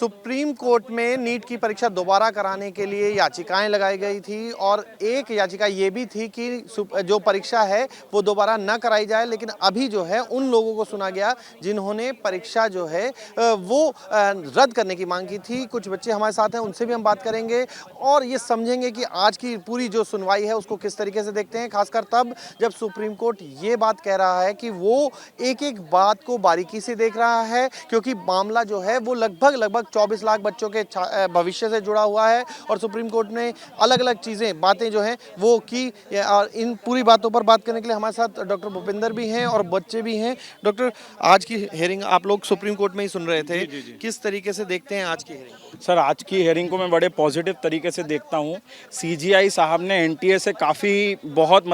Supreme court में NEET की परीक्षा दोबारा कराने के लिए याचिकाएं लगाई गई थी और एक याचिका ये भी थी कि जो परीक्षा है वो दोबारा न कराई जाए, लेकिन अभी जो है उन लोगों को सुना गया जिन्होंने परीक्षा जो है वो रद्द करने की मांग की थी। कुछ बच्चे हमारे साथ हैं, उनसे भी हम बात करेंगे और ये समझेंगे कि आज की पूरी जो सुनवाई है उसको किस तरीके से देखते हैं, खासकर तब जब सुप्रीम कोर्ट ये बात कह रहा है कि वो एक एक बात को बारीकी से देख रहा है, क्योंकि मामला जो है वो लगभग 24 लाख बच्चों के भविष्य से जुड़ा हुआ है और सुप्रीम कोर्ट ने अलग अलग चीज़ें बातें जो हैं वो की। और इन पूरी बातों पर बात करने के लिए हमारे साथ डॉक्टर भूपेंद्र भी हैं और बच्चे भी हैं। डॉक्टर, आज की हेयरिंग आप लोग सुप्रीम कोर्ट में ही सुन रहे थे, किस तरीके से देखते हैं आज की हेयरिंग? सर, आज की हेयरिंग को मैं बड़े पॉजिटिव तरीके से देखता हूँ। सीजीआई साहब ने एनटीए से काफ़ी बहुत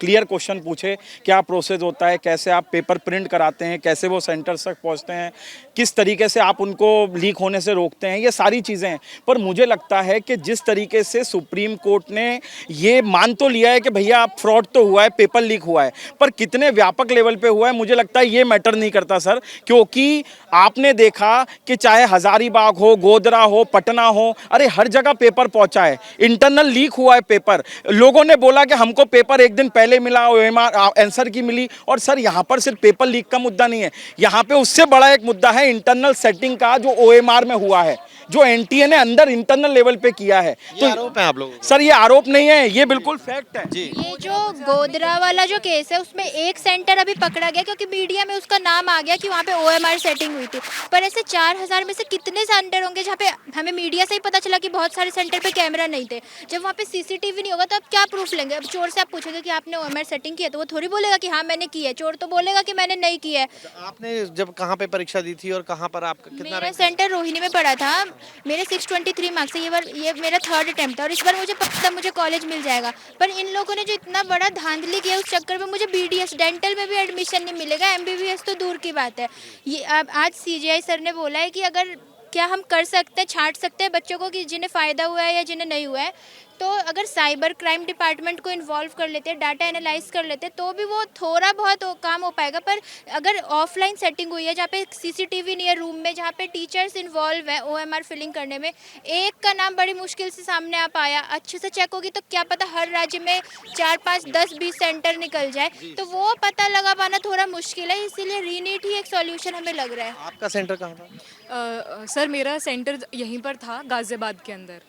क्लियर क्वेश्चन पूछे, क्या प्रोसेस होता है, कैसे आप पेपर प्रिंट कराते हैं, कैसे वो सेंटर्स तक पहुँचते हैं, किस तरीके से आप उनको लीक होने से रोकते हैं, ये सारी चीज़ें हैं। पर मुझे लगता है कि जिस तरीके से सुप्रीम कोर्ट ने ये मान तो लिया है कि भैया आप फ्रॉड तो हुआ है, पेपर लीक हुआ है, पर कितने व्यापक लेवल पे हुआ है मुझे लगता है ये मैटर नहीं करता सर। क्योंकि आपने देखा कि चाहे हजारीबाग हो, गोधरा हो, पटना हो, अरे हर जगह पेपर पहुंचा है, इंटरनल लीक हुआ है पेपर। लोगों ने बोला कि हमको पेपर एक दिन पहले मिला, ओएमआर आंसर की मिली। और सर यहाँ पर सिर्फ पेपर लीक का मुद्दा नहीं है, यहाँ पे उससे बड़ा एक मुद्दा है इंटरनल सेटिंग का, जो ओएमआर में हुआ है, जो एनटीए ने अंदर इंटरनल लेवल पे किया है। तो आरोप है आप लोगों? सर ये आरोप नहीं है, ये बिल्कुल फैक्ट है जी। ये जो गोधरा वाला जो केस है उसमें एक सेंटर अभी पकड़ा गया क्योंकि मीडिया में उसका नाम आ गया कि वहाँ पे ओएमआर सेटिंग हुई थी, पर ऐसे 4000 में से कितने सेंटर होंगे जहाँ पे हमें मीडिया से ही पता चला कि बहुत सारे सेंटर पे कैमरा नहीं थे। जब वहाँ पे सीसीटीवी नहीं होगा तो आप क्या प्रूफ लेंगे? अब चोर से आप पूछोगे कि आपने ओएमआर सेटिंग की है तो वो थोड़ी बोलेगा कि हाँ मैंने की है, चोर तो बोलेगा कि मैंने नहीं की है। आपने जब कहाँ पे परीक्षा दी थी और कहाँ पर आपका कितना? मेरा सेंटर रोहिणी में पड़ा था, मेरे 623 मार्क्स से ये मेरा 3rd अटेम्प्ट था और इस बार मुझे पता मुझे कॉलेज मिल जाएगा। पर इन लोगों ने जो इतना बड़ा धांधली किया उस चक्कर में मुझे बीडीएस डेंटल में भी एडमिशन नहीं मिलेगा, एमबीबीएस तो दूर की बात है। ये अब आज सीजीआई सर ने बोला है कि अगर क्या हम कर सकते हैं, छांट सकते हैं बच्चों को कि जिन्हें फ़ायदा हुआ है या जिन्हें नहीं हुआ है। तो अगर साइबर क्राइम डिपार्टमेंट को इन्वॉल्व कर लेते, डाटा एनालाइज कर लेते तो भी वो थोड़ा बहुत काम हो पाएगा। पर अगर ऑफलाइन सेटिंग हुई है जहाँ पे सीसीटीवी नहीं है रूम में, जहाँ पे टीचर्स इन्वॉल्व है ओएमआर फिलिंग करने में, एक का नाम बड़ी मुश्किल से सामने आ पाया, अच्छे से चेक होगी तो क्या पता हर राज्य में 4, 5, 10, 20 सेंटर निकल जाए, तो वो पता लगा पाना थोड़ा मुश्किल है। इसीलिए रीनीट ही एक सॉल्यूशन हमें लग रहा है। आपका सेंटर कहाँ था? सर मेरा सेंटर यहीं पर था, गाजियाबाद के अंदर।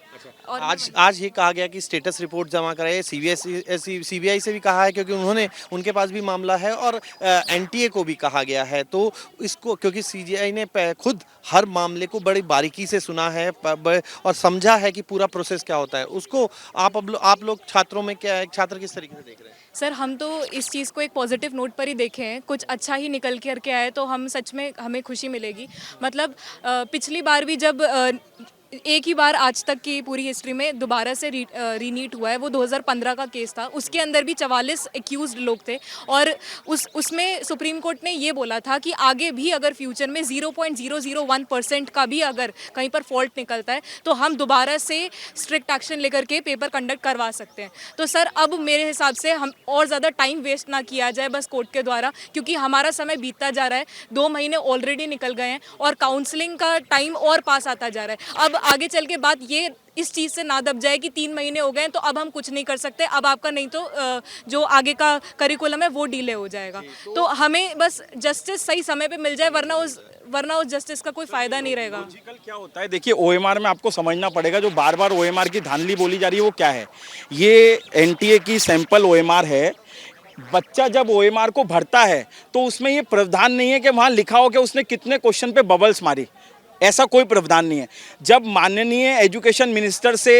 और आज ये कहा गया कि स्टेटस रिपोर्ट जमा कराए, सीबीआई से भी कहा है क्योंकि उनके पास भी मामला है और एनटीए को भी कहा गया है। तो इसको क्योंकि सीजीआई ने खुद हर मामले को बड़ी बारीकी से सुना है और समझा है कि पूरा प्रोसेस क्या होता है, उसको आप लोग छात्रों में क्या, छात्र किस तरीके से देख रहे हैं? सर हम तो इस चीज़ को एक पॉजिटिव नोट पर ही देखे हैं, कुछ अच्छा ही निकल करके आए तो हम सच में हमें खुशी मिलेगी। पिछली बार भी जब एक ही बार आज तक की पूरी हिस्ट्री में दोबारा से रीनीट हुआ है, वो 2015 का केस था। उसके अंदर भी 44 एक्यूज्ड लोग थे और उसमें सुप्रीम कोर्ट ने ये बोला था कि आगे भी अगर फ्यूचर में 0.001% का भी अगर कहीं पर फॉल्ट निकलता है तो हम दोबारा से स्ट्रिक्ट एक्शन लेकर के पेपर कंडक्ट करवा सकते हैं। तो सर अब मेरे हिसाब से हम और ज़्यादा टाइम वेस्ट ना किया जाए बस कोर्ट के द्वारा, क्योंकि हमारा समय बीतता जा रहा है, 2 महीने ऑलरेडी निकल गए हैं और काउंसलिंग का टाइम और पास आता जा रहा है। अब आगे चल के बात ये इस चीज़ से ना दब जाए कि 3 महीने हो गए तो अब हम कुछ नहीं कर सकते, अब आपका नहीं तो जो आगे का करिकुलम है वो डिले हो जाएगा। तो हमें बस जस्टिस सही समय पे मिल जाए, वरना उस जस्टिस का कोई फायदा नहीं रहेगा। लॉजिकल क्या होता है, देखिए ओएमआर में आपको समझना पड़ेगा, जो बार बार ओएमआर की धांधली बोली जा रही है वो क्या है। ये एनटीए की सैंपल ओएमआर है। बच्चा जब ओएमआर को भरता है तो उसमें ये प्रावधान नहीं है कि वहाँ लिखा हो कि उसने कितने क्वेश्चन पे बबल्स मारी, ऐसा कोई प्रावधान नहीं है। जब माननीय एजुकेशन मिनिस्टर से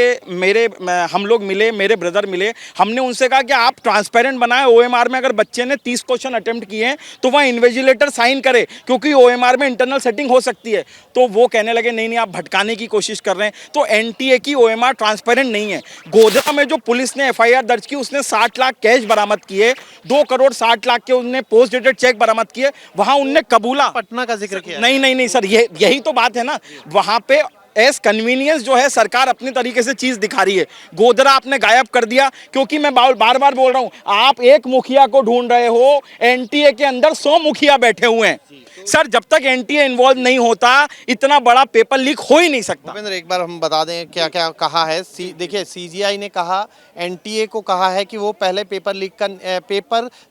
हम लोग मिले, मेरे ब्रदर मिले, हमने उनसे कहा कि आप ट्रांसपेरेंट बनाएं, ओएमआर में अगर बच्चे ने 30 क्वेश्चन अटेम्प्ट किए हैं तो वह इन्विजिलेटर साइन करे, क्योंकि ओएमआर में इंटरनल सेटिंग हो सकती है। तो वो कहने लगे नहीं आप भटकाने की कोशिश कर रहे हैं। तो एनटीए की ओएमआर ट्रांसपेरेंट नहीं है। गोधरा में जो पुलिस ने एफआईआर दर्ज की, उसने 60 लाख कैश बरामद किए, 2 करोड़ 60 लाख के उनने पोस्ट डेटेड चेक बरामद किए, वहां उनने कबूला। पटना का जिक्र किया? नहीं सर, यही तो बात है ना। वहां पे एज कन्वीनियंस जो है सरकार अपनी तरीके से चीज दिखा रही है। गोधरा आपने गायब कर दिया, क्योंकि मैं बार बार बोल रहा हूं, आप एक मुखिया को ढूंढ रहे हो, एनटीए के अंदर 100 मुखिया बैठे हुए हैं। सर जब तक एनटीए इन्वॉल्व नहीं होता इतना बड़ा पेपर लीक हो ही नहीं सकता। भूपेंद्र, एक बार हम बता दें क्या क्या कहा है। देखिए, सीजीआई ने कहा, एनटीए को कहा है कि वो पहले पेपर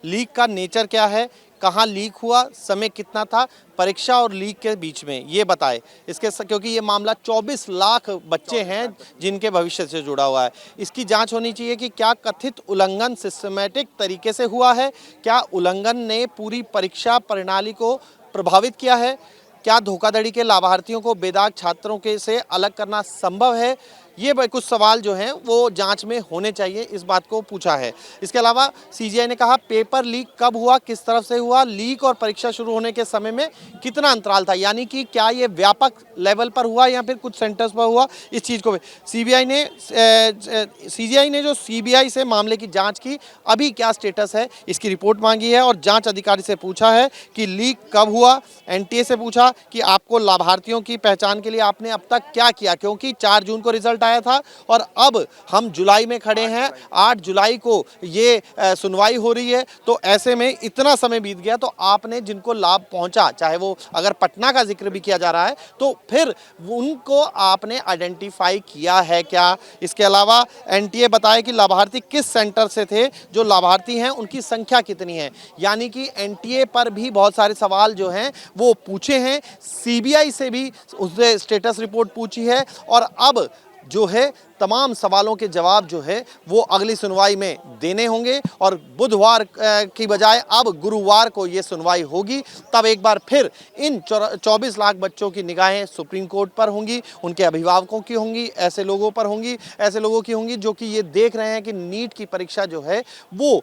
लीक का नेचर क्या है, कहाँ लीक हुआ, समय कितना था, परीक्षा और लीक के बीच में ये बताए। क्योंकि ये मामला 24 लाख बच्चे हैं जिनके भविष्य से जुड़ा हुआ है। इसकी जांच होनी चाहिए कि क्या कथित उल्लंघन सिस्टमैटिक तरीके से हुआ है, क्या उल्लंघन ने पूरी परीक्षा प्रणाली को प्रभावित किया है, क्या धोखाधड़ी के लाभार्थियों को बेदाग छात्रों के से अलग करना संभव है। ये कुछ सवाल जो हैं वो जांच में होने चाहिए, इस बात को पूछा है। इसके अलावा सीजीआई ने कहा पेपर लीक कब हुआ, किस तरफ से हुआ, लीक और परीक्षा शुरू होने के समय में कितना अंतराल था, यानी कि क्या ये व्यापक लेवल पर हुआ या फिर कुछ सेंटर्स पर हुआ। इस चीज़ को सीजीआई ने जो सीबीआई से मामले की जाँच की, अभी क्या स्टेटस है, इसकी रिपोर्ट मांगी है और जाँच अधिकारी से पूछा है कि लीक कब हुआ। एनटीए से पूछा कि आपको लाभार्थियों की पहचान के लिए आपने अब तक क्या किया, क्योंकि 4 जून को रिजल्ट आया था और अब हम जुलाई में खड़े हैं, 8 जुलाई को ये सुनवाई हो रही है। तो ऐसे में इतना समय बीत गया, तो आपने जिनको लाभ पहुंचा, चाहे वो अगर पटना का जिक्र भी किया जा रहा है, तो फिर उनको आपने आइडेंटिफाई किया है क्या। इसके अलावा एनटीए बताए कि लाभार्थी किस सेंटर से थे, जो लाभार्थी हैं उनकी संख्या कितनी है, यानी कि एनटीए पर भी बहुत सारे सवाल जो हैं वो पूछे हैं। सीबीआई से भी उसने स्टेटस रिपोर्ट पूछी है और अब जो है तमाम सवालों के जवाब जो है वो अगली सुनवाई में देने होंगे और बुधवार की बजाय अब गुरुवार को ये सुनवाई होगी। तब एक बार फिर इन 24 लाख बच्चों की निगाहें सुप्रीम कोर्ट पर होंगी, उनके अभिभावकों की होंगी, ऐसे लोगों की होंगी जो कि ये देख रहे हैं कि नीट की परीक्षा जो है वो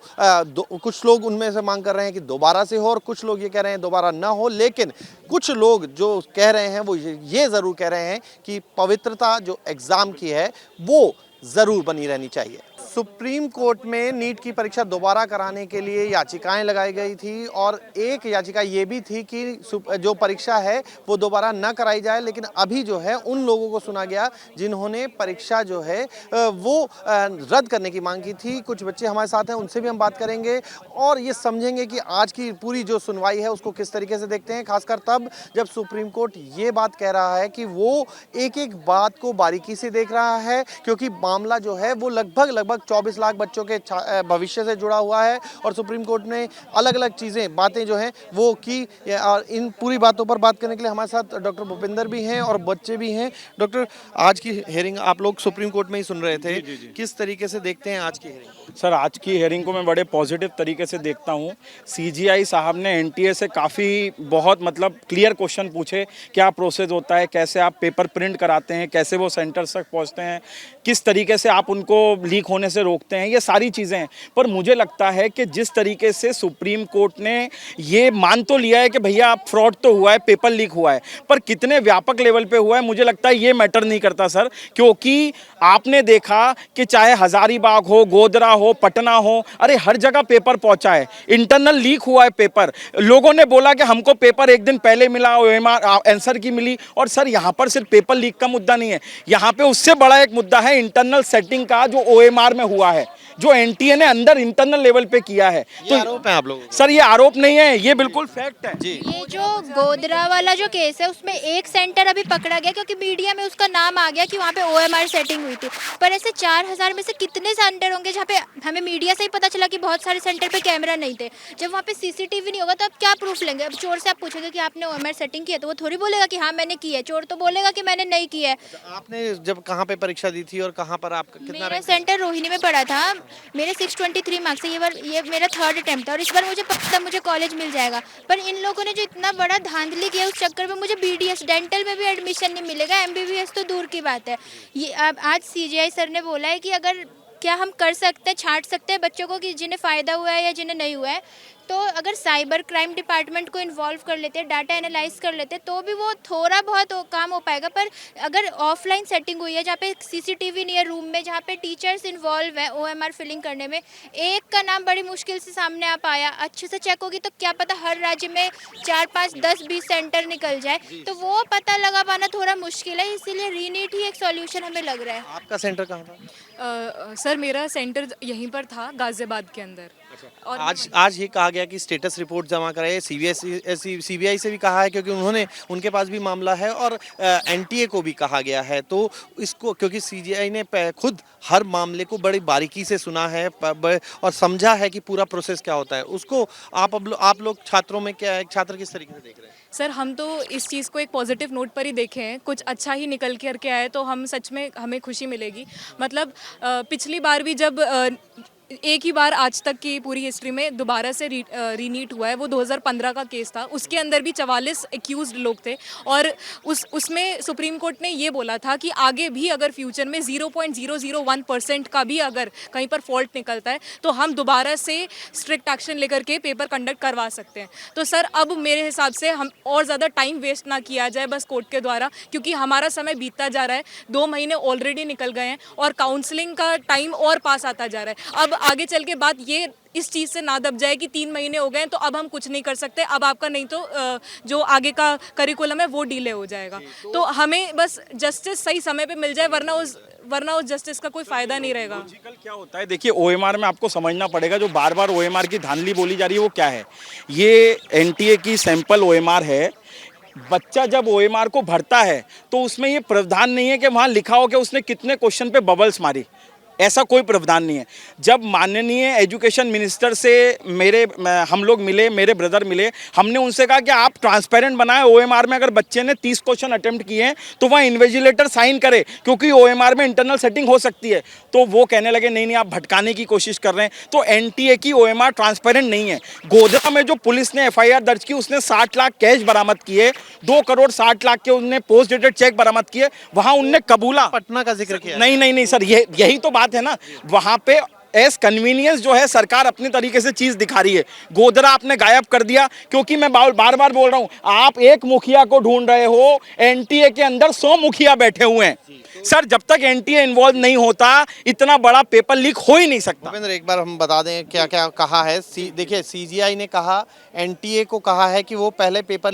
कुछ लोग उनमें से मांग कर रहे हैं कि दोबारा से हो और कुछ लोग ये कह रहे हैं दोबारा ना हो। लेकिन कुछ लोग जो कह रहे हैं वो ये ज़रूर कह रहे हैं कि पवित्रता जो एग्ज़ाम की है वो ज़रूर बनी रहनी चाहिए। सुप्रीम कोर्ट में नीट की परीक्षा दोबारा कराने के लिए याचिकाएं लगाई गई थी और एक याचिका ये भी थी कि जो परीक्षा है वो दोबारा न कराई जाए। लेकिन अभी जो है उन लोगों को सुना गया जिन्होंने परीक्षा जो है वो रद्द करने की मांग की थी। कुछ बच्चे हमारे साथ हैं, उनसे भी हम बात करेंगे और ये समझेंगे कि आज की पूरी जो सुनवाई है उसको किस तरीके से देखते हैं, खासकर तब जब सुप्रीम कोर्ट ये बात कह रहा है कि वो एक एक बात को बारीकी से देख रहा है, क्योंकि मामला जो है वो लगभग 24 लाख बच्चों के भविष्य से जुड़ा हुआ है और सुप्रीम कोर्ट ने अलग अलग बातें जो हैं वो की। और इन पूरी बातों पर बात करने के लिए हमारे साथ डॉक्टर भूपेंद्र भी हैं और बच्चे भी हैं। डॉक्टर, आज की हेयरिंग आप लोग सुप्रीम कोर्ट में ही सुन रहे थे, किस तरीके से देखते हैं आज की हेयरिंग? सर आज की हेयरिंग को मैं बड़े पॉजिटिव तरीके से देखता हूँ। सीजीआई साहब ने एनटीए से काफ़ी बहुत मतलब क्लियर क्वेश्चन पूछे, क्या प्रोसेस होता है, कैसे आप पेपर प्रिंट कराते हैं, कैसे वो सेंटर्स तक पहुँचते हैं, किस तरीके से आप उनको लीक होने से रोकते हैं, ये सारी चीज़ें हैं। पर मुझे लगता है कि जिस तरीके से सुप्रीम कोर्ट ने ये मान तो लिया है कि भैया आप फ्रॉड तो हुआ है, पेपर लीक हुआ है, पर कितने व्यापक लेवल पे हुआ है मुझे लगता है ये मैटर नहीं करता सर। क्योंकि आपने देखा कि चाहे हजारीबाग हो, गोदरा हो, पटना हो, अरे हर जगह पेपर पहुंचा है, इंटरनल लीक हुआ है पेपर। लोगों ने बोला कि हमको पेपर एक दिन पहले मिला, ओएमआर आंसर की मिली। और सर यहाँ पर सिर्फ पेपर लीक का मुद्दा नहीं है, यहाँ पे उससे बड़ा एक मुद्दा है इंटरनल सेटिंग का, जो ओएमआर में हुआ है, जो एनटीए ने अंदर इंटरनल लेवल पे किया है। तो आरोप है आप लोगों? सर ये आरोप नहीं है, ये बिल्कुल फैक्ट है जी। ये जो गोदरा वाला जो केस है उसमें एक सेंटर अभी पकड़ा गया क्योंकि मीडिया में उसका नाम आ गया कि वहाँ पे ओएमआर सेटिंग हुई थी। पर ऐसे 4000 में से कितने सेंटर होंगे जहाँ पे हमें मीडिया से ही पता चला कि बहुत सारे सेंटर पे कैमरा नहीं थे। जब वहाँ पे सीसीटीवी नहीं होगा तो आप क्या प्रूफ लेंगे? अब चोर से आप पूछोगे कि आपने ओएमआर सेटिंग की है तो वो थोड़ी बोलेगा कि हाँ मैंने की है, चोर तो बोलेगा कि मैंने नहीं की है। आपने जब कहाँ पे परीक्षा दी थी और कहाँ पर आप कितना मेरा सेंटर रोहिणी में पड़ा था, मेरे 623 मार्क्स से ये मेरा 3rd अटेम्प्ट था और इस बार मुझे पता था मुझे कॉलेज मिल जाएगा। पर इन लोगों ने जो इतना बड़ा धांधली किया उस चक्कर में मुझे बीडीएस डेंटल में भी एडमिशन नहीं मिलेगा, एमबीबीएस तो दूर की बात है। ये अब आज सीजीआई सर ने बोला है कि अगर क्या हम कर सकते हैं, छांट सकते हैं बच्चों को कि जिन्हें फ़ायदा हुआ है या जिन्हें नहीं हुआ है। तो अगर साइबर क्राइम डिपार्टमेंट को इन्वॉल्व कर लेते, डाटा एनालाइज कर लेते तो भी वो थोड़ा बहुत काम हो पाएगा। पर अगर ऑफलाइन सेटिंग हुई है जहाँ पे सीसीटीवी नहीं है रूम में, जहाँ पे टीचर्स इन्वॉल्व है ओएमआर फिलिंग करने में, एक का नाम बड़ी मुश्किल से सामने आ पाया, अच्छे से चेक होगी तो क्या पता हर राज्य में 4, 5, 10, 20 सेंटर निकल जाए, तो वो पता लगा पाना थोड़ा मुश्किल है। इसीलिए रीनीट ही एक सॉल्यूशन हमें लग रहा है। आपका सेंटर कहाँ था? सर मेरा सेंटर यहीं पर था, गाजियाबाद के अंदर। और आज ये कहा गया कि स्टेटस रिपोर्ट जमा कराए, सीबीआई से भी कहा है क्योंकि उनके पास भी मामला है, और एनटीए को भी कहा गया है। तो इसको क्योंकि सीबीआई ने खुद हर मामले को बड़ी बारीकी से सुना है और समझा है कि पूरा प्रोसेस क्या होता है, उसको आप लोग छात्रों में क्या छात्र किस तरीके से देख रहे हैं? सर हम तो इस चीज़ को एक पॉजिटिव नोट पर ही देखे हैं, कुछ अच्छा ही निकल करके आए तो हम सच में हमें खुशी मिलेगी। मतलब पिछली बार भी जब एक ही बार आज तक की पूरी हिस्ट्री में दोबारा से रीनीट हुआ है, वो 2015 का केस था। उसके अंदर भी 44 एक्यूज्ड लोग थे और उसमें सुप्रीम कोर्ट ने ये बोला था कि आगे भी अगर फ्यूचर में 0.001% का भी अगर कहीं पर फॉल्ट निकलता है तो हम दोबारा से स्ट्रिक्ट एक्शन लेकर के पेपर कंडक्ट करवा सकते हैं। तो सर अब मेरे हिसाब से हम और ज़्यादा टाइम वेस्ट ना किया जाए बस कोर्ट के द्वारा, क्योंकि हमारा समय बीतता जा रहा है, 2 महीने ऑलरेडी निकल गए हैं और काउंसलिंग का टाइम और पास आता जा रहा है। अब आगे चल के बात ये इस चीज़ से ना दब जाए कि 3 महीने हो गए तो अब हम कुछ नहीं कर सकते, अब आपका नहीं तो जो आगे का करिकुलम है वो डिले हो जाएगा। तो हमें बस जस्टिस सही समय पे मिल जाए, वरना उस जस्टिस का कोई फायदा नहीं रहेगा। लॉजिकल क्या होता है, देखिए ओएमआर में आपको समझना पड़ेगा, जो बार बार ओएमआर की धांधली बोली जा रही है वो क्या है। ये एनटीए की सैंपल ओएमआर है। बच्चा जब ओएमआर को भरता है तो उसमें ये प्रावधान नहीं है कि वहाँ लिखा हो कि उसने कितने क्वेश्चन पे बबल्स मारी, ऐसा कोई प्रावधान नहीं है। जब माननीय एजुकेशन मिनिस्टर से हम लोग मिले, मेरे ब्रदर मिले, हमने उनसे कहा कि आप ट्रांसपेरेंट बनाएं, ओएमआर में अगर बच्चे ने 30 क्वेश्चन अटेम्प्ट किए हैं तो वहाँ इन्विजिलेटर साइन करे, क्योंकि ओएमआर में इंटरनल सेटिंग हो सकती है। तो वो कहने लगे नहीं नहीं आप भटकाने की कोशिश कर रहे हैं। तो एनटीए की ओएमआर ट्रांसपेरेंट नहीं है। गोधरा में जो पुलिस ने एफआईआर दर्ज की उसने 60 लाख कैश बरामद किए, 2 करोड़ 60 लाख के उनने पोस्ट डेटेड चेक बरामद किए, वहाँ उनने कबूला। पटना का जिक्र किया नहीं सर, यही तो बात है ना। वहां पे एस कन्वीनियंस जो है सरकार अपनी तरीके से चीज दिखा रही है। गोधरा आपने गायब कर दिया, क्योंकि मैं बार बार बोल रहा हूं, आप एक मुखिया को ढूंढ रहे हो, एनटीए के अंदर 100 मुखिया बैठे हुए हैं। सर जब तक एनटीए इन्वॉल्व नहीं होता इतना बड़ा पेपर लीक हो ही नहीं सकता। भूपेंद्र, एक बार हम बता दें क्या क्या कहा है। देखिए सीजीआई ने कहा, एनटीए को कहा है कि वो पहले पेपर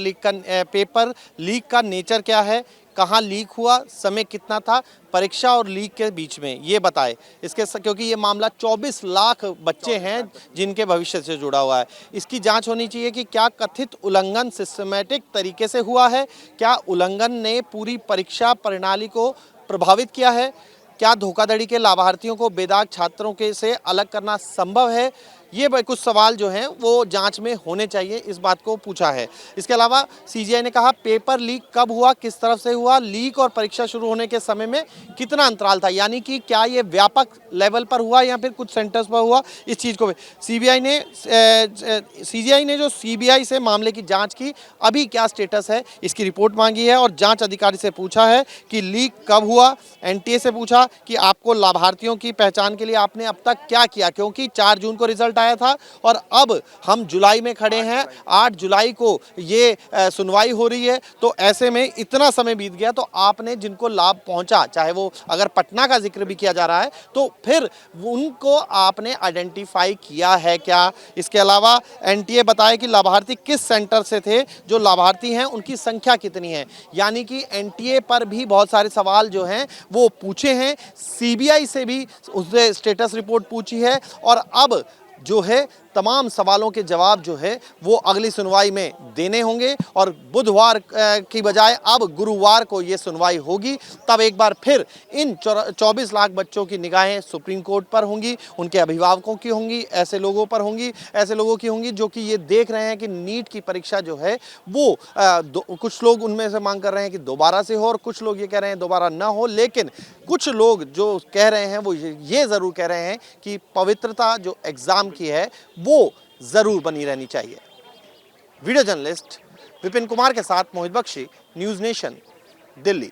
लीक का नेचर क्या है, कहाँ लीक हुआ, समय कितना था, परीक्षा और लीक के बीच में ये बताए। क्योंकि ये मामला 24 लाख बच्चे हैं जिनके भविष्य से जुड़ा हुआ है। इसकी जांच होनी चाहिए कि क्या कथित उल्लंघन सिस्टमैटिक तरीके से हुआ है, क्या उल्लंघन ने पूरी परीक्षा प्रणाली को प्रभावित किया है, क्या धोखाधड़ी के लाभार्थियों को बेदाग छात्रों के से अलग करना संभव है। ये कुछ सवाल जो हैं वो जांच में होने चाहिए, इस बात को पूछा है। इसके अलावा सीजीआई ने कहा पेपर लीक कब हुआ, किस तरफ से हुआ, लीक और परीक्षा शुरू होने के समय में कितना अंतराल था, यानी कि क्या ये व्यापक लेवल पर हुआ या फिर कुछ सेंटर्स पर हुआ। इस चीज़ को सीजीआई ने जो सीबीआई से मामले की जाँच की, अभी क्या स्टेटस है इसकी रिपोर्ट मांगी है और जाँच अधिकारी से पूछा है कि लीक कब हुआ। एनटीए से पूछा कि आपको लाभार्थियों की पहचान के लिए आपने अब तक क्या किया, क्योंकि 4 जून को रिजल्ट आया था और अब हम जुलाई में खड़े हैं, 8 जुलाई को ये सुनवाई हो रही है। तो ऐसे में इतना समय बीत गया, तो आपने जिनको लाभ पहुंचा, चाहे वो अगर पटना का जिक्र भी किया जा रहा है, तो फिर उनको आपने आइडेंटिफाई किया है क्या। इसके अलावा एनटीए बताए कि लाभार्थी किस सेंटर से थे, जो लाभार्थी हैं उनकी संख्या कितनी है, यानी कि एनटीए पर भी बहुत सारे सवाल जो हैं वो पूछे हैं। सीबीआई से भी उसने स्टेटस रिपोर्ट पूछी है और अब जो है तमाम सवालों के जवाब जो है वो अगली सुनवाई में देने होंगे और बुधवार की बजाय अब गुरुवार को ये सुनवाई होगी। तब एक बार फिर इन 24 लाख बच्चों की निगाहें सुप्रीम कोर्ट पर होंगी, उनके अभिभावकों की होंगी, ऐसे लोगों की होंगी जो कि ये देख रहे हैं कि नीट की परीक्षा जो है वो कुछ लोग उनमें से मांग कर रहे हैं कि दोबारा से हो और कुछ लोग ये कह रहे हैं दोबारा ना हो, लेकिन कुछ लोग जो कह रहे हैं वो ये ज़रूर कह रहे हैं कि पवित्रता जो एग्ज़ाम की है वो जरूर बनी रहनी चाहिए। वीडियो जर्नलिस्ट विपिन कुमार के साथ मोहित बख्शी, न्यूज़ नेशन, दिल्ली।